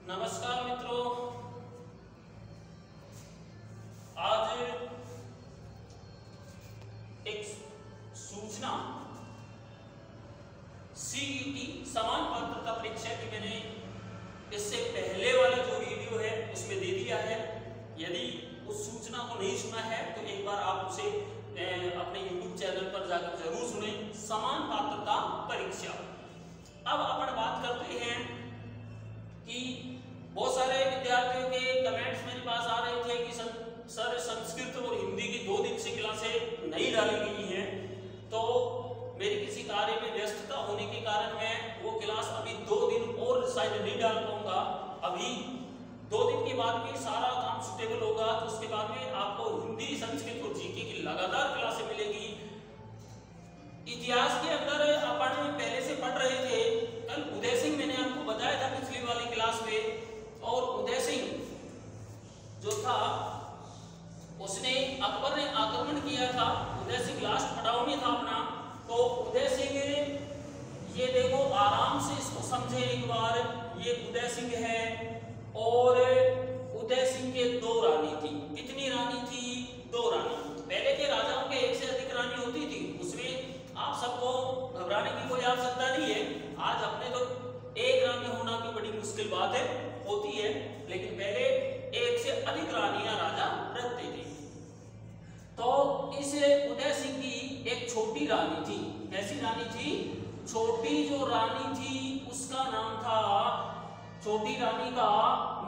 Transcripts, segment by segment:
नमस्कार मित्रों, आज एक सूचना सीईटी समान पात्रता परीक्षा की मैंने इससे पहले वाला जो वीडियो है उसमें दे दिया है। यदि उस सूचना को नहीं सुना है तो एक बार आप उसे अपने YouTube चैनल पर जाकर जरूर सुने। समान पात्रता परीक्षा। अब अपन बात करते हैं कि बहुत सारे विद्यार्थियों के कमेंट्स मेरे पास आ रहे थे कि सर संस्कृत और हिंदी की 2 दिन से क्लासें नहीं डाली गई हैं, तो मेरी किसी कार्य में व्यस्तता होने के कारण मैं वो क्लास अभी 2 दिन और शायद नहीं डाल पाऊंगा। अभी 2 दिन के बाद में सारा काम सुटेबल होगा, तो उसके बाद में आपको हिंदी, संस्कृत और जीके की लगातार क्लासें मिलेगी। इतिहास के अंदर अपन पहले से पढ़ रहे थे। कल उदय सिंह मैंने आपको बताया था पिछली वाली क्लास में, और उदय सिंह जो था उसने अकबर ने आक्रमण किया था। उदय सिंह लास्ट पड़ाव में था अपना। तो उदय सिंह, ये देखो आराम से इसको समझे एक बार, ये उदय सिंह है और उदय सिंह के 2 रानी थी। कितनी रानी थी? 2 रानी। पहले के राजाओं के 1 से अधिक रानी होती थी, उसमें आप सबको घबराने की कोई आवश्यकता नहीं है। आज अपने तो 1 रानी होना भी बड़ी मुश्किल बात है, होती है, लेकिन पहले 1 से अधिक रानियां राजा रखते थे। तो इस उदय सिंह की एक छोटी रानी थी। कैसी रानी थी? छोटी जो रानी थी उसका नाम था, छोटी रानी का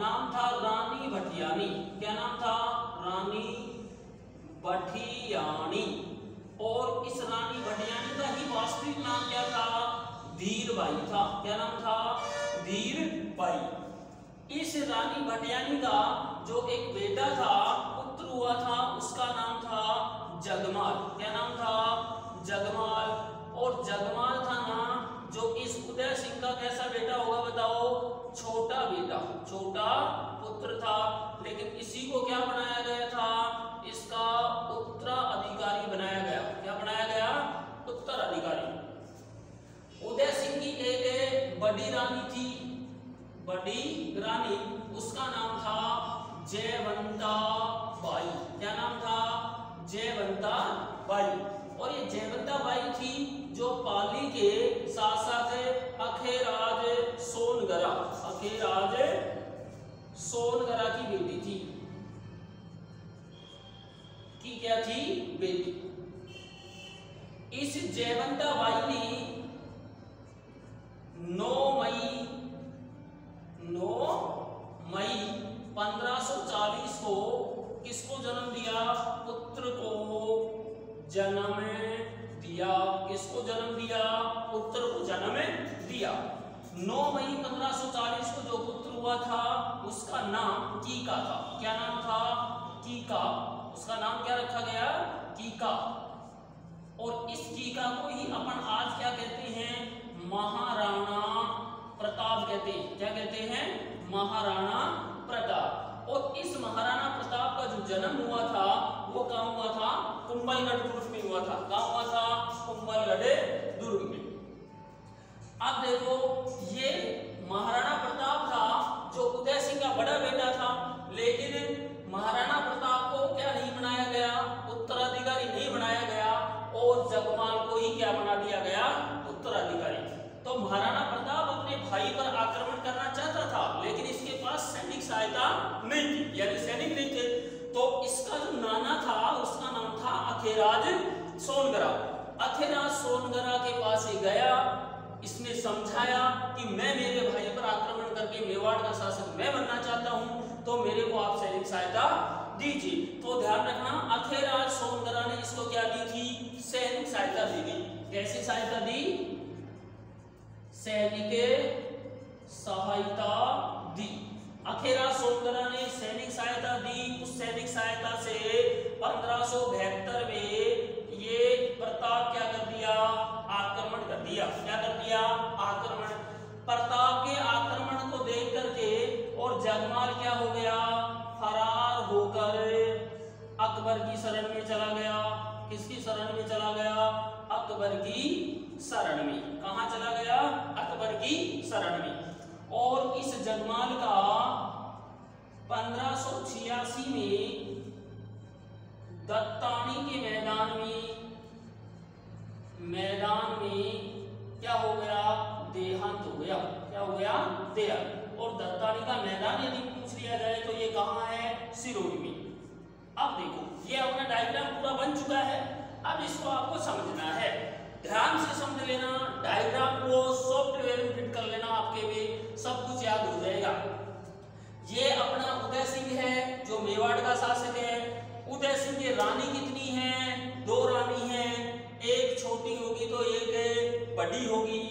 नाम था रानी भटियानी। क्या नाम था? रानी भटियानी। और इस रानी भटियानी का ही वास्तविक नाम क्या था? धीरबाई था। क्या नाम था? धीरबाई। इस रानी भटियानी का जो एक बेटा था, पुत्र हुआ था, उसका नाम था जगमाल। क्या नाम था? जगमाल। और जगमाल था ना जो इस उदय सिंह का कैसा बेटा होगा बताओ? छोटा बेटा, छोटा पुत्र था। लेकिन इसी को क्या बनाया गया था? इसका उत्तराधिकारी बनाया गया। क्या बनाया गया? उत्तराधिकारी। उदय सिंह की एक बड़ी रानी थी, बड़ी रानी, उसका नाम था जयवंता बाई। क्या नाम था? जयवंता बाई। और ये जयवंता बाई थी जो पाली के शासक अखेराज सोनगरा, अखेराज सोनगरा की बेटी थी। की क्या थी? बेटी। इस जयवंता बाई ने 9 मई 1540 को किसको जन्म दिया? पुत्र को जन्म दिया। किसको जन्म दिया? पुत्र को जन्म दिया। 9 मई 1540 को जो पुत्र हुआ था उसका नाम कीका था। क्या नाम था? कीका। उसका नाम क्या रखा गया? कीका। और इस कीका को ही अपन आज क्या कहते हैं? महाराणा प्रताप कहते हैं। क्या कहते हैं? महाराणा प्रताप। और इस महाराणा प्रताप का जो जन्म हुआ था वो कहाँ हुआ था? कुंभलगढ़ दुर्ग में हुआ था। कहाँ हुआ था? कुंभलगढ़ दुर्ग में। अब देखो, ये महाराणा प्रताप था जो उदय सिंह का बड़ा बेटा था, लेकिन महाराणा प्रताप को क्या नहीं बनाया गया? उत्तराधिकारी नहीं बनाया गया, और जगमाल को ही क्या बना दिया गया? उत्तराधिकारी। तो महाराणा प्रताप अपने भाई पर आक्रमण करना चाहता था, लेकिन इसके पास सैनिक सहायता नहीं थी, यानी सैनिक नहीं थे। तो इसका जो नाना था उसका नाम था अखेराज सोनगरा। अखेराज सोनगरा के पास ये गया, इसने समझाया कि मैं मेरे भाई पर आक्रमण करके मेवाड़ का शासक मैं बनना चाहता हूं, तो मेरे को आप सैनिक सहायता दीजिए। तो ध्यान रखना, अखेराज सोनगरा ने इसको क्या दी थी? सैनिक सहायता दी थी। कैसी सहायता दी? सैनिक सहायता दी। अखेराज सोनगरा ने सैनिक सहायता दी। उस सैनिक सहायता से 1572 में ये प्रताप क्या कर दिया? आक्रमण कर दिया। क्या कर दिया? आक्रमण। प्रताप के आक्रमण को देख करके और जगमाल क्या हो गया? फरार होकर अकबर की शरण में चला गया। किसकी शरण में चला गया? अकबर की शरण में। कहां चला गया? अकबर की शरण में। और इस जगमाल का 1586 में दत्तानी के मैदान में क्या हो गया, देहांत हो गया। क्या हो गया, देहांत। और दत्तानी का मैदान यदि पूछ लिया जाए तो ये कहाँ है, सिरोही में। अब देखो ये अपना डायग्राम पूरा बन चुका है, अब इसको आपको समझना है, ध्यान से समझ लेना, डायग्राम को सॉफ्टवेयर में फिट कर लेना, आपके भी सब कुछ याद हो जाएगा। ये अपना उदय सिंह है जो मेवाड़ का शासक है। उदय सिंह की रानी कितनी है, 2 रानी हैं, एक छोटी होगी तो एक बड़ी होगी।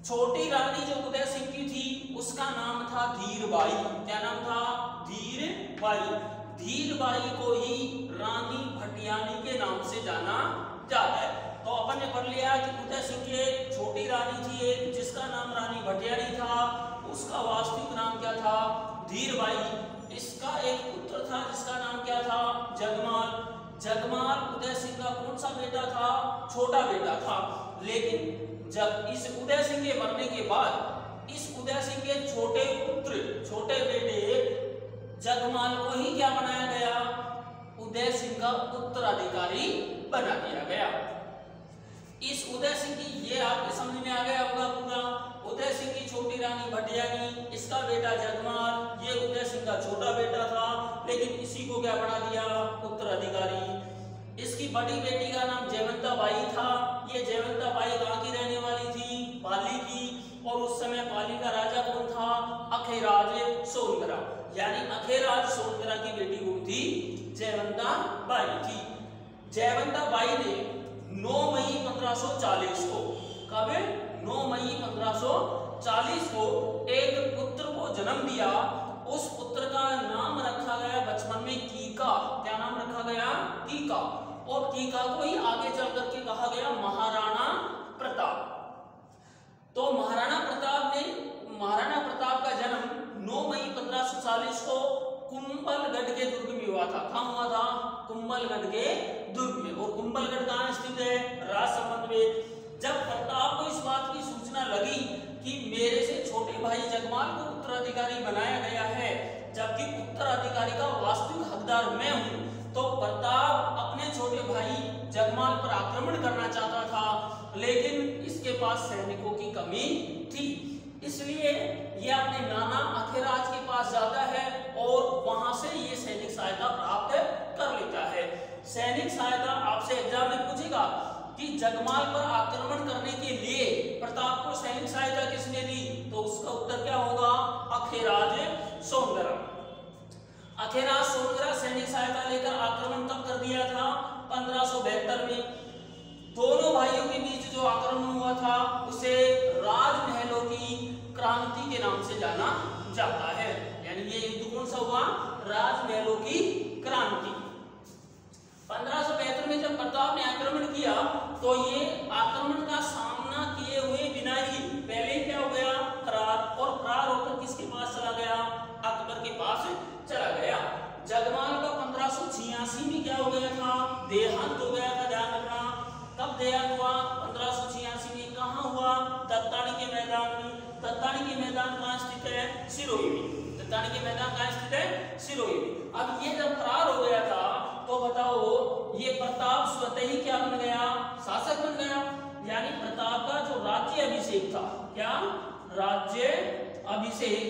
छोटी रानी जो उदय सिंह की थी उसका नाम था धीरबाई। क्या नाम था, धीरबाई। धीरबाई को ही रानी भटियानी के नाम से जाना जाता है। तो अपन ने पढ़ लिया कि उदय सिंह की छोटी रानी थी एक, जिसका नाम रानी भटियानी था, उसका वास्तविक नाम क्या था, धीरबाई। इसका एक पुत्र था जिसका नाम क्या था, जगमाल। जगमाल उदय सिंह का कौन सा बेटा था, छोटा बेटा था। लेकिन जब इस उदय सिंह के मरने के बाद इस उदय सिंह के छोटे पुत्र, छोटे बेटे जगमाल को ही क्या बनाया गया, उदय सिंह का उत्तराधिकारी बना दिया गया। इस उदय सिंह की, ये आपके समझ में आ गया होगा पूरा। उदय सिंह की छोटी रानी भटियानी, इसका बेटा जगमाल, ये उदय सिंह का छोटा बेटा था, लेकिन इसी को क्या बना दिया, उत्तराधिकारी। इसकी बड़ी बेटी का नाम जयवंता बाई था। ये जयवंता बाई कहाँ की रहने वाली थी, पाली की। और उस समय पाली का राजा कौन था, अखेराज सोनगरा। यानी अखेराज सोनगरा की बेटी कौन थी, जयवंता बाई थी। जयवंता बाई ने 9 मई 1540 को, कब, 9 मई 1540 को एक पुत्र को जन्म दिया। उस पुत्र का नाम रखा गया बचपन में कीका। क्या नाम रखा गया, कीका। और कीका को ही आगे चल करके कहा गया महाराणा प्रताप। तो महाराणा प्रताप का जन्म 9 मई 1540 को कुंभलगढ़ के दुर्ग में हुआ था। कहाँ हुआ था, कुंभलगढ़ के दुर्ग में। और कुंभलगढ़ कहाँ स्थित है, राजसमंद में। जब प्रताप को इस बात की सूचना लगी कि मेरे से छोटे भाई जगमाल को उत्तराधिकारी बनाया गया है, जबकि उत्तराधिकारी का वास्तविक हकदार मैं हूं, तो प्रताप अपने छोटे भाई जगमाल पर आक्रमण करना चाहता था, लेकिन इसके पास सैनिकों की कमी थी। इसलिए ये अपने नाना अखेराज के पास जाता है और वहां से ये सैनिक सहायता प्राप्त कर लेता है। सैनिक सहायता आपसे एग्जाम में पूछेगा कि जगमाल पर आक्रमण करने के लिए प्रताप को सैनिक सहायता किसने दी, तो उसका उत्तर क्या होगा, अखेराज सोनगरा। अखेराज सोनगरा सैनिक सहायता लेकर आक्रमण कब कर दिया था, 1572 में। दोनों भाइयों के बीच जो आक्रमण हुआ था उसे राजमहलों की क्रांति के नाम से जाना जाता है। यानी ये युद्ध कौन सा हुआ, राजमहलों की क्रांति। 1572 में जब प्रताप ने आक्रमण किया तो ये आक्रमण का सामना किए हुए बिना ही पहले क्या हो गया, फरार। और फरार होकर किसके पास चला गया, अकबर के पास चला गया। जगमाल का 1586 में क्या हो गया था, देहांत हो गया था। ध्यान रखना, कब देहांत हुआ, 1586 में। कहाँ हुआ, दत्तानी के मैदान में। दत्तानी के मैदान कहाँ स्थित है, सिरोही में। दत्तानी के मैदान कहाँ स्थित है, सिरोही में। अब ये जब फरार हो गया था तो बताओ ये प्रताप स्वतः ही क्या बन गया, शासक बन गया। यानी प्रताप का जो राज्य अभिषेक था, क्या राज्य अभिषेक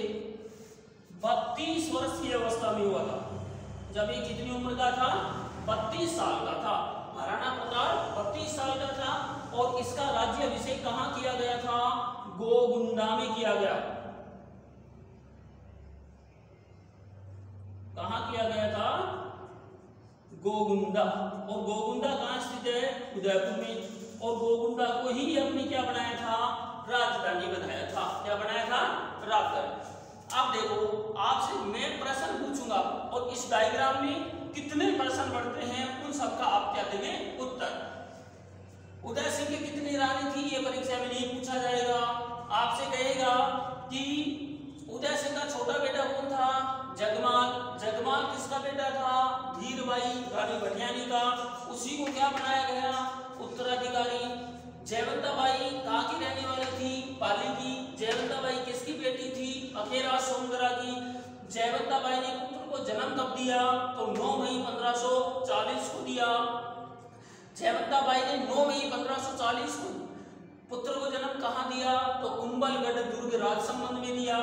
32 वर्ष की अवस्था में हुआ था। जब ये कितनी उम्र का था, 32 साल का था। महाराणा प्रताप 32 साल का था और इसका राज्य अभिषेक कहाँ किया गया था, गोगुंडा में किया गया। कहाँ किया गया था, गोगुंडा। और गोगुंडा कहाँ स्थित है, उदयपुर में। और गोगुंडा को ही हमने क्या बनाया था, राजधानी बनाया था। क्या बनाया था, राजधानी। अब देखो आपसे मैं प्रश्न पूछूंगा और इस डायग्राम में कितने प्रश्न बढ़ते हैं उन सबका आप क्या देंगे उत्तर। उदय सिंह की कितनी रानी थी ये परीक्षा में नहीं पूछा जाएगा। आपसे कहेगा कि उदय सिंह का छोटा बेटा कौन था, जगमाल। जगमाल किसका बेटा था, धीरबाई रानी भटियानी का। उसी को क्या बनाया गया, उत्तराधिकारी। जयवंता बाई कहाँ की रहने वाली थी, पाली की। जयवंता बाई किसकी बेटी थी, अखेराज सोनगरा की। जयवंता बाई ने जन्म कब दिया? तो 9 मई 1540 को दिया। जयवंता बाई ने 9 मई 1540 को पुत्र को जन्म कहाँ दिया? तो कुंभलगढ़ दुर्ग राजसमंद में दिया।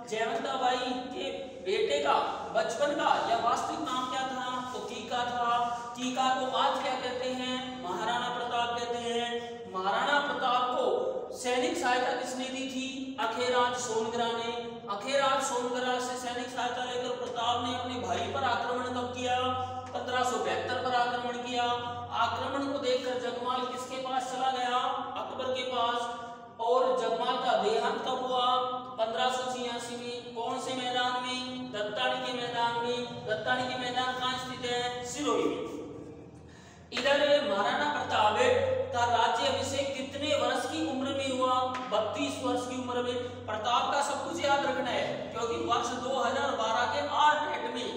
जयवंता बाई के बेटे का बचपन का या वास्तविक नाम क्या था? तो टीका था। टीका को आज क्या कहते हैं? महाराणा प्रताप कहते हैं। महाराणा प्रताप को सैनिक सहायता किसने दी थी? अखेराज सोनगरा ने। अखेराज सोनगरा से सैनिक सहायता लेकर प्रताप ने अपने भाई पर आक्रमण कब किया? 1572 पर आक्रमण किया। आक्रमण को देखकर जगमाल किसके पास चला गया? अकबर के पास। और जगमाल का देहांत कब हुआ? 1586 में। कौन से मैदान में? दत्तानी के मैदान में। दत्तानी के मैदान कहाँ स्थित है? सिरोही में। इधर महाराणा प्रताप का राज्य अभिषेक कितने वर्ष की उम्र में हुआ? 32 वर्ष की उम्र में। प्रताप का सब कुछ याद रखना है, क्योंकि वर्ष 2012 के टेट में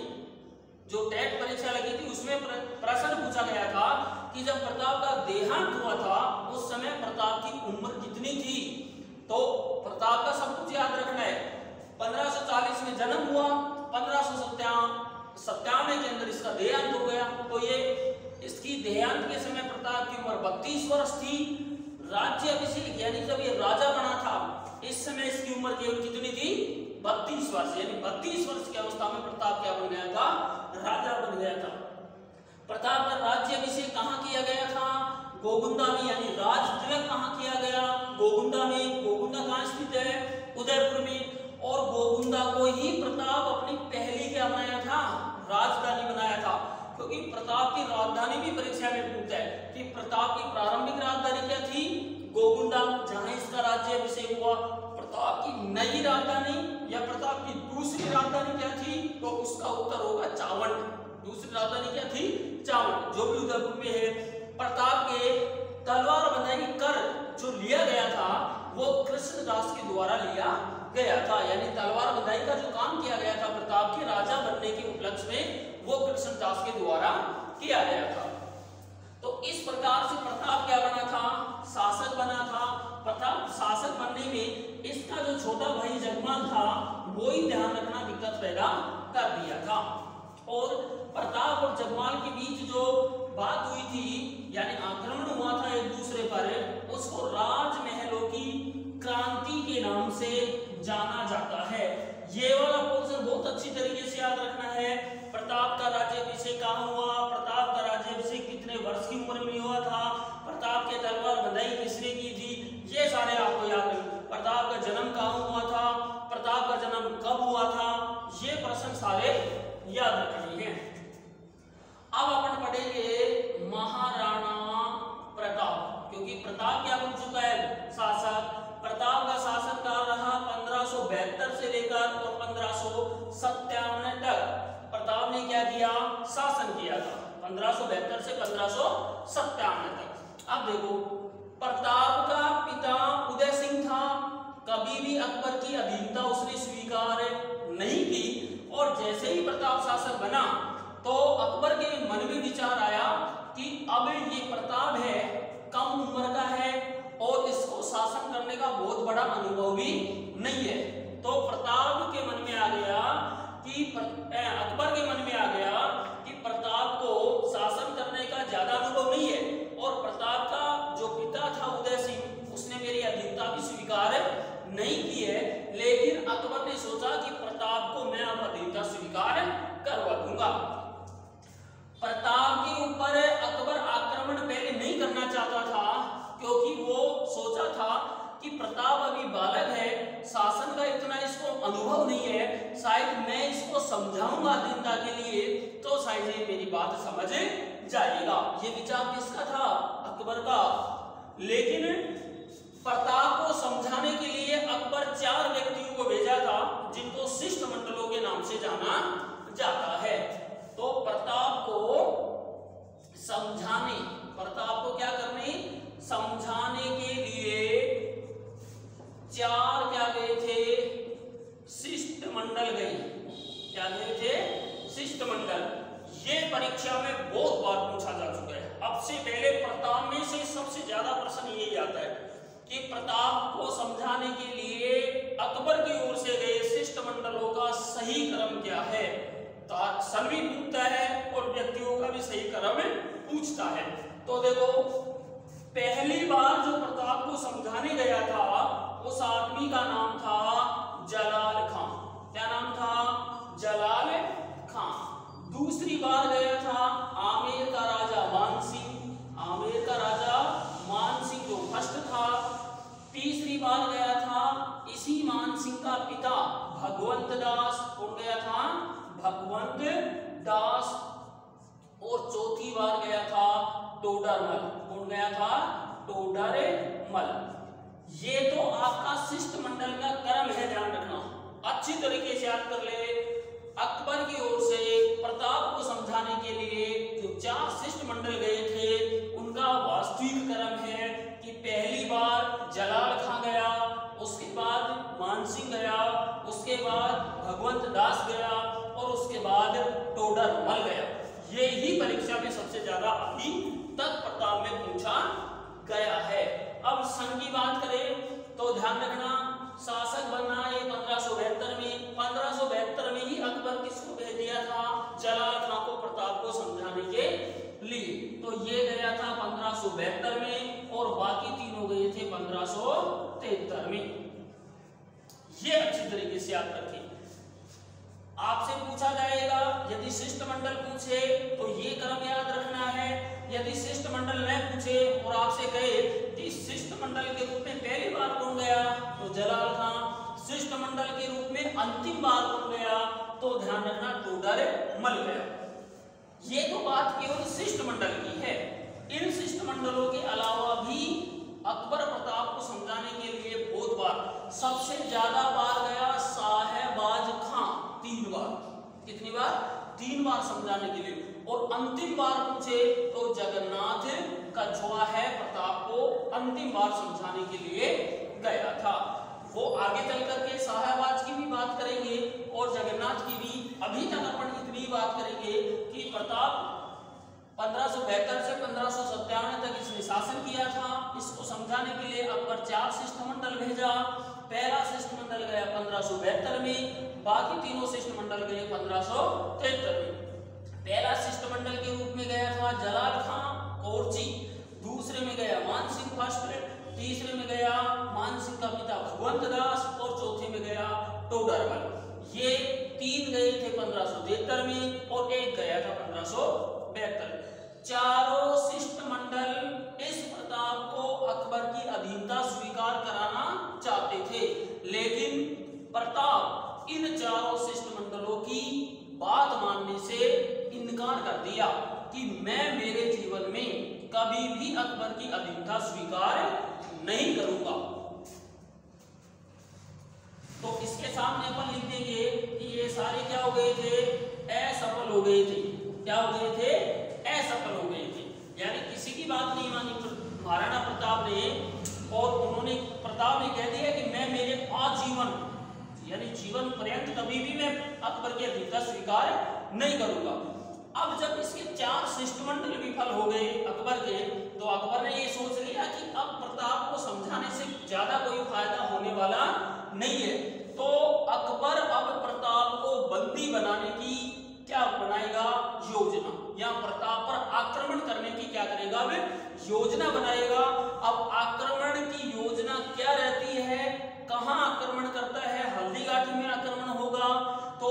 जो टेट परीक्षा लगी थी उसमें प्रश्न पूछा गया था कि जब प्रताप का देहांत हुआ था उस समय प्रताप की उम्र कितनी थी। तो प्रताप का सब कुछ याद रखना है। 1540 में जन्म हुआ, 1597 के अंदर इसका देहांत हो गया। तो ये इसकी देहांत के समय प्रताप की उम्र 32 वर्ष थी। राज्य अभिषेक यानी जब ये राजा बना था इस समय इसकी उम्र केवल कितनी थी? 32 वर्ष। यानी 32 वर्ष की अवस्था में प्रताप क्या बन गया था? राजा बन गया था। प्रताप का राज्य अभिषेक कहाँ किया गया था? गोगुंदा में। यानी राज तिलक कहाँ किया गया? गोगुंदा में। गोगुंदा कहाँ स्थित है? उदयपुर में। और गोगुंदा को ही प्रताप अपनी पहली क्या बनाया था? राजधानी बनाया था। क्योंकि प्रताप की राजधानी भी परीक्षा में पूछता है कि प्रताप की प्रारंभिक राजधानी क्या थी? गोगुंदा, जहां इसका राज्य अभिषेक हुआ। प्रताप की नई राजधानी या प्रताप की दूसरी राजधानी क्या थी? तो उसका उत्तर होगा चावंड। दूसरी राजधानी क्या थी? चावंड, जो भी उदयपुर में है। प्रताप के तलवार बंधाई कर जो लिया गया था वो कृष्णदास के द्वारा लिया गया था। यानी तलवार बंधाई का जो काम किया गया था प्रताप के राजा बनने के उपलक्ष्य में, वो कृष्णदास के द्वारा किया गया था। तो इस प्रकार से प्रताप क्या बना था? शासक बना था। प्रताप शासक बनने में इसका जो छोटा भाई जगमाल था वो ही ध्यान रखना दिक्कत पैदा कर दिया था। और प्रताप और जगमाल के बीच जो बात हुई थी यानी आक्रमण हुआ था एक दूसरे पर, उसको राजमहलों की क्रांति के नाम से जाना जाता है। ये वाला पोर्शन बहुत अच्छी तरीके से याद रखना है। प्रताप का राज्याभिषेक कहाँ हुआ? प्रताप का राज्याभिषेक कितने वर्ष की उम्र में हुआ था? प्रताप के तलवार बंधाई किसने की थी? ये सारे आपको याद रखना। प्रताप का जन्म कहाँ हुआ था? प्रताप का जन्म कब हुआ था? ये प्रश्न सारे याद रखने हैं। अब अपन पढ़ेंगे महाराणा प्रताप, क्योंकि प्रताप क्या बन चुका है? शासक। प्रताप का शासनकाल रहा 1572 से लेकर और 1557 तक। प्रताप ने क्या किया? शासन किया था 1572 से 1557 तक। अब देखो, प्रताप का पिता उदय सिंह था। कभी भी अकबर की अधीनता उसने स्वीकार नहीं की। और जैसे ही प्रताप शासक बना तो अकबर के मन में विचार आया कि अब ये प्रताप है, कम उम्र का है और इसको शासन करने का बहुत बड़ा अनुभव भी नहीं है। तो प्रताप के मन में आ गया कि अकबर के मन में आ गया कि प्रताप को शासन करने का ज्यादा अनुभव नहीं है और प्रताप का जो पिता था उदय सिंह उसने मेरी अधीनता भी स्वीकार नहीं की है। लेकिन अकबर ने सोचा कि प्रताप को मैं अब अधीनता स्वीकार करवा दूंगा। प्रताप के ऊपर अकबर आक्रमण पहले नहीं करना चाहता था, क्योंकि वो सोचा था कि प्रताप अभी बालक है, शासन का इतना इसको अनुभव नहीं है, शायद मैं इसको समझाऊंगा अधीनता के लिए तो शायद ये मेरी बात समझ जाएगा। ये विचार किसका था? अकबर का। लेकिन प्रताप को समझाने के लिए अकबर 4 व्यक्तियों को भेजा था जिनको शिष्टमंडलों के नाम से जाना जाता है। तो प्रताप को समझाने, प्रताप को क्या करने? समझाने के लिए 4 क्या गए थे? शिष्टमंडल गए। क्या गए थे? शिष्टमंडल। ये परीक्षा में बहुत बार पूछा जा चुका है। अब से पहले प्रताप में से सबसे ज्यादा प्रश्न यही आता है कि प्रताप को समझाने के लिए अकबर की ओर से गए शिष्टमंडलों का सही क्रम क्या है। का नाम था जलाल खां। क्या नाम था? जलाल खां। दूसरी बार गया था आमेर का राजा मान सिंह। आमेर का राजा मान सिंह जो फर्स्ट था। तीसरी बार गया था इसी मान सिंह का पिता भगवंत दास। कौन गया था? भगवंत दास। और चौथी बार गया था टोडरमल। कौन गया था? टोडरमल। ये तो आपका शिष्टमंडल का क्रम है, ध्यान रखना, अच्छी तरीके से याद कर ले। अकबर की ओर से प्रताप को समझाने के लिए जो 4 शिष्टमंडल गए थे उनका वास्तविक क्रम है कि पहली बार जलाल खां गया, उसके बाद मानसिंह गया, उसके बाद भगवंत दास गया और उसके बाद टोडरमल गया। ये ही परीक्षा में सबसे ज्यादा अभी तक प्रताप में पूछा गया है। अब सन की बात करें तो ध्यान रखना, शासक बनना ये 1572 में। 1572 में ही अकबर किसको भेज दिया था? जलाल खां को प्रताप को समझाने के लिए। तो ये गया था 1572 में और बाकी तीनों गए थे 1573 में। ये अच्छी तरीके से याद रखें। आपसे पूछा जाएगा, यदि शिष्टमंडल पूछे तो ये क्रम याद रखना है। यदि शिष्टमंडल न पूछे और आपसे कहे कि शिष्टमंडल के रूप में पहली बार कौन गया, तो जलाल खां। शिष्टमंडल के रूप में अंतिम बार कौन गया, तो ध्यान रखना टोडरमल गया। ये तो बात केवल शिष्टमंडल की है। इन शिष्टमंडलों के अलावा भी अकबर प्रताप को समझाने के लिए बहुत बार, सबसे ज्यादा बार गया साहेबाज खां, 3 बार। कितनी बार? 3 बार समझाने के लिए। और अंतिम बार पूछे तो जगन्नाथ कछुआ है प्रताप को अंतिम बार समझाने के लिए गया था। वो आगे चल करके साहेबाज की भी बात करेंगे और जगन्नाथ की भी। अभी तक अपन इतनी बात करेंगे कि प्रताप 1572 से 1597 तक इसने शासन किया था। इसको समझाने के लिए अकबर 4 शिष्टमंडल भेजा। पहला शिष्टमंडल गया 1572 में, बाकी तीनों शिष्टमंडल गए 1573 में। पहला शिष्टमंडल के रूप में गया था जलाल खां कोरची, दूसरे में गया मानसिंह फर्स्ट, तीसरे में गया मानसिंह का पिता भगवंत दास और चौथे में गया टोडरमल। ये 3 गए थे 1573 में और 1 गया था 1572। चारों शिष्टमंडल इस प्रताप को अकबर की अधीनता स्वीकार कराना चाहते थे, लेकिन प्रताप इन चारों शिष्टमंडलों की बात मानने से इनकार कर दिया कि मैं मेरे जीवन में कभी भी अकबर की अधीनता स्वीकार नहीं करूंगा। तो इसके सामने अपन लिख देंगे कि ये सारे क्या हो गए थे? असफल हो गए थे। क्या हो गए थे? असफल हो गए थे। यानी किसी की बात नहीं मानी महाराणा प्रताप ने और उन्होंने प्रताप ने कह दिया कि मैं मेरे आजीवन यानी जीवन पर्यंत कभी भी मैं अकबर की अधीनता स्वीकार नहीं करूंगा। अब जब इसके 4 शिष्टमंडल विफल हो गए अकबर के, तो अकबर ने ये सोच लिया कि अब प्रताप को समझाने से ज्यादा कोई फायदा होने वाला नहीं है। तो अकबर अब प्रताप को बंदी बनाने की क्या बनाएगा? योजना, या प्रताप पर आक्रमण करने की क्या करेगा? वे योजना बनाएगा। अब आक्रमण की योजना क्या रहती है? कहां आक्रमण करता है? हल्दीघाटी में आक्रमण होगा। तो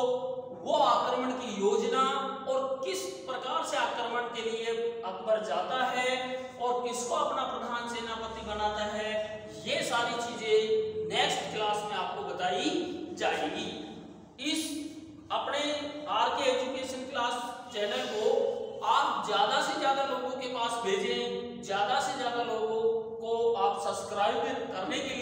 वो आक्रमण की योजना और किस प्रकार से आक्रमण के लिए अकबर जाता है और किसको अपना प्रधान सेनापति बनाता है, ये सारी चीजें नेक्स्ट क्लास में आपको बताई जाएगी। इस अपने आरके एजुकेशन क्लास चैनल को आप ज्यादा से ज्यादा लोगों के पास भेजें, ज्यादा से ज्यादा लोगों को आप सब्सक्राइब करने के लिए